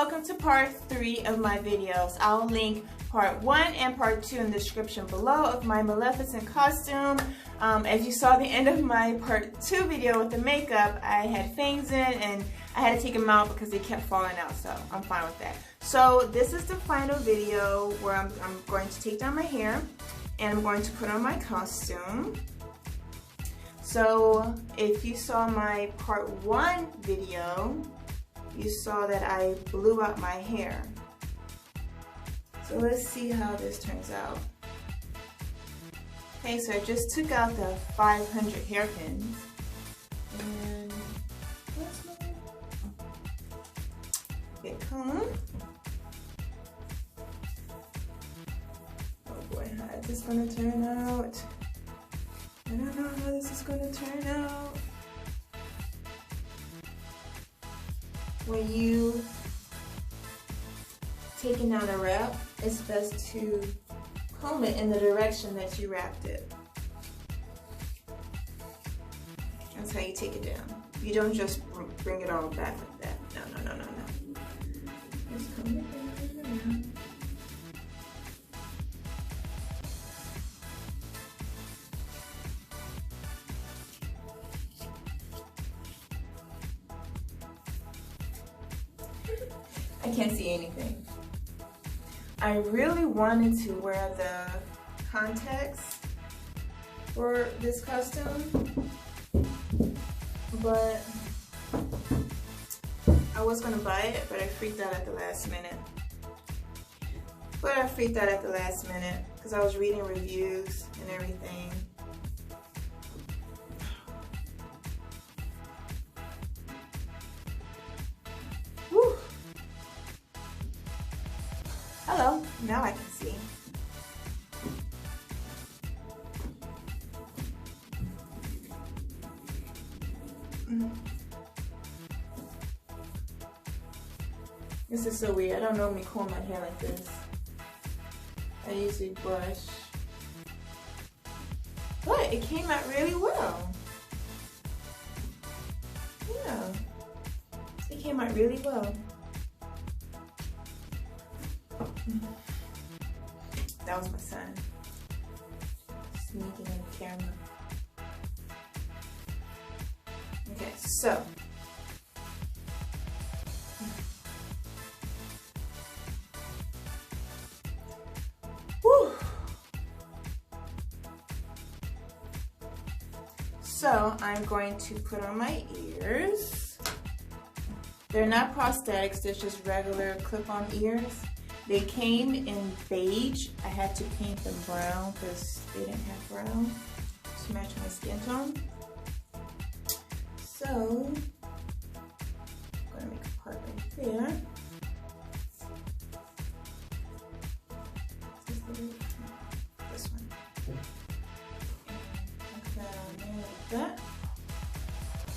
welcome to part 3 of my videos. I'll link part 1 and part 2 in the description below of my Maleficent costume. As you saw the end of my part 2 video with the makeup, I had fangs in and I had to take them out because they kept falling out, so I'm fine with that. So this is the final video where I'm going to take down my hair and I'm going to put on my costume. So if you saw my part 1 video, you saw that I blew out my hair. So let's see how this turns out. Okay, so I just took out the 500 hairpins. And where's my big comb? Oh boy, how is this gonna turn out? I don't know how this is gonna turn out. When you taking down a wrap, it's best to comb it in the direction that you wrapped it. That's how you take it down. You don't just bring it all back like that. No. Just comb it down. I can't see anything. I really wanted to wear the contacts for this costume, but I was gonna buy it, but I freaked out at the last minute. Because I was reading reviews and everything. Hello, now I can see. This is so weird. I don't normally comb my hair like this. I usually brush. But it came out really well. Yeah. It came out really well. That was my son sneaking in the camera. Okay, so whew. So I'm going to put on my ears. They're not prosthetics, they're just regular clip-on ears. They came in beige. I had to paint them brown because they didn't have brown to match my skin tone. So, I'm gonna make a part right there. This one. Put that on there like that.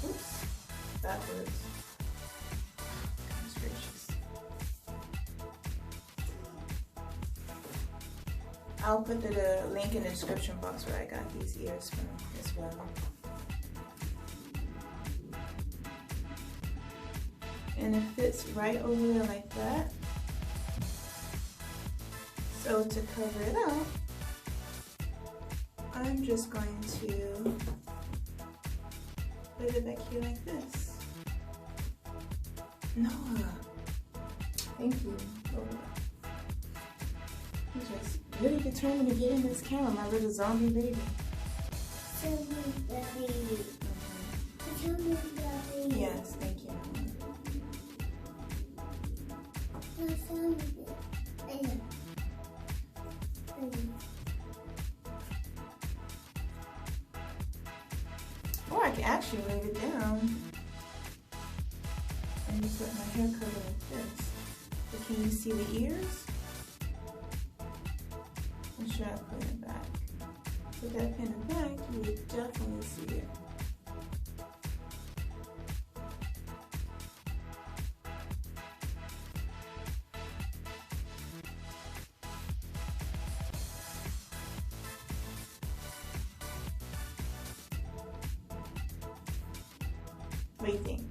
Oops, backwards. Goodness gracious. I'll put the link in the description box where I got these ears from as well. And it fits right over there like that. So to cover it up, I'm just going to put it back here like this. Noah, thank you. I'm just really determined to get in this camera, my little zombie baby. Yes, thank you. Or I can actually lay it down and just let my hair cover like this. But can you see the ears? Or should I put it back? So if I pin it back, you would definitely see it. What do you think?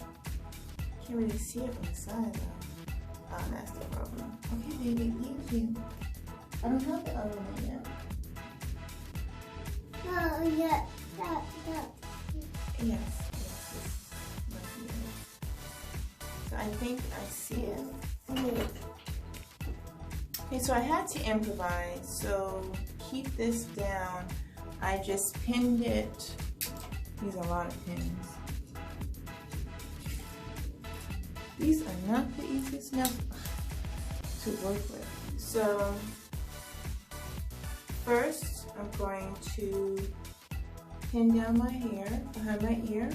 Can't really see it from the side though. that's the problem. Okay, baby, thank you. I don't have the other one yet. No, yeah, that. Yes. So I think I see it. Okay, so I had to improvise. So keep this down. I just pinned it. These are a lot of pins. These are not the easiest enough to work with. So first, I'm going to pin down my hair behind my ear.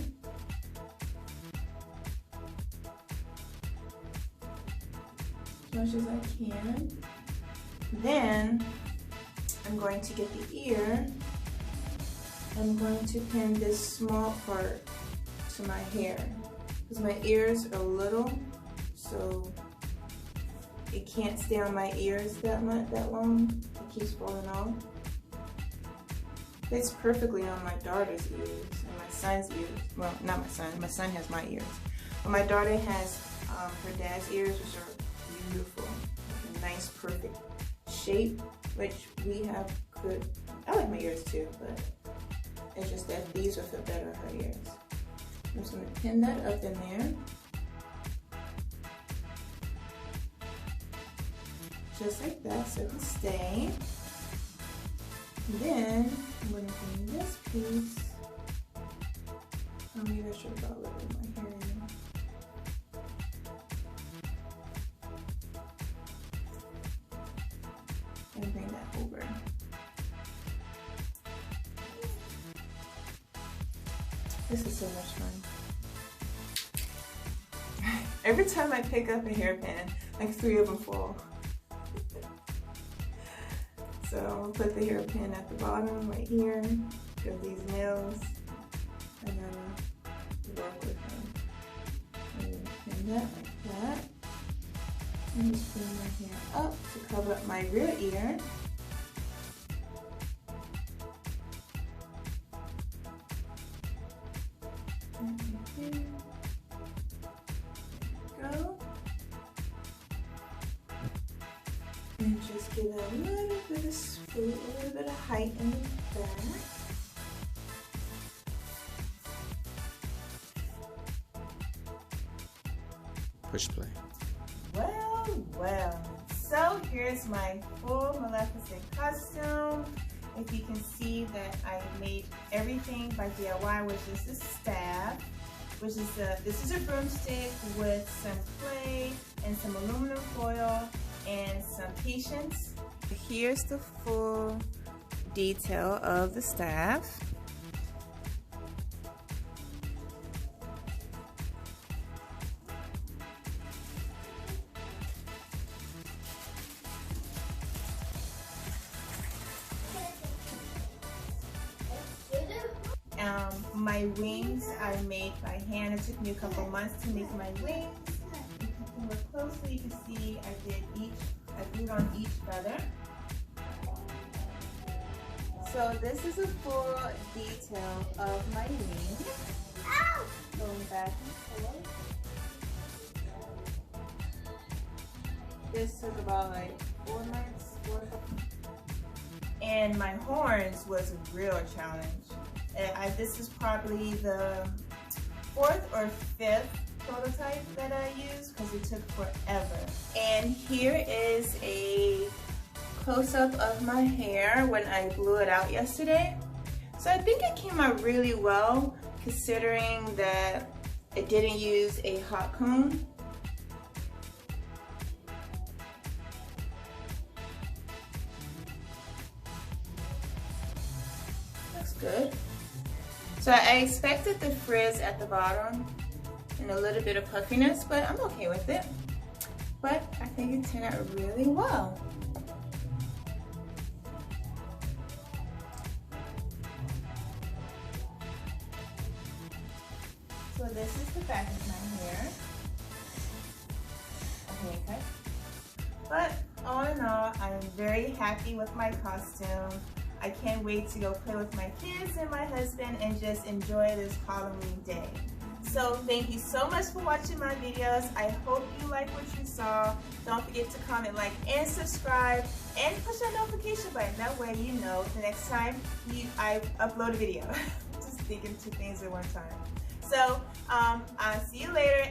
As much as I can. Then I'm going to get the ear. I'm going to pin this small part to my hair because my ears are little, so it can't stay on my ears that long. It keeps falling off. It's perfectly on my daughter's ears and my son's ears. Well, not my son. My son has my ears, but my daughter has her dad's ears, which are beautiful, like a nice, perfect shape, which we have good. I like my ears too, but it's just that these will fit better on her ears. I'm just going to pin that up in there. Just like that, so it can stay. Then I'm going to bring this piece. Oh, maybe I should have got a little bit of my hair in. And bring that over. This is so much fun. Every time I pick up a hairpin, like 3 of them fall. So I'll put the hairpin at the bottom right here, because these nails, I gotta work with them. And pin that like that. And just bring my hair up to cover up my rear ear. Go. And just give it a little bit of swoop, a little bit of height in the back. Push play. Well. So here's my full Maleficent costume. If you can see that I made everything by DIY, which is the staff, this is a broomstick with some clay and some aluminum foil and some patience. Here's the full detail of the staff. My wings I made by hand. It took me a couple months to make my wings. If you can look closely, you can see I glued on each feather. So this is a full detail of my wings. Going back and forth. This took about like 4 months. And my horns was a real challenge. This is probably the 4th or 5th prototype that I used because it took forever. And here is a close-up of my hair when I blew it out yesterday. So I think it came out really well considering that it didn't use a hot comb. Looks good. So I expected the frizz at the bottom and a little bit of puffiness, but I'm okay with it. But I think it turned out really well. So this is the back of my hair. Okay. But all in all, I'm very happy with my costume. I can't wait to go play with my kids and my husband and just enjoy this Halloween day. So thank you so much for watching my videos. I hope you like what you saw. Don't forget to comment, like, and subscribe, and push that notification button. That way you know the next time I upload a video. Just thinking two things at one time. So I'll see you later.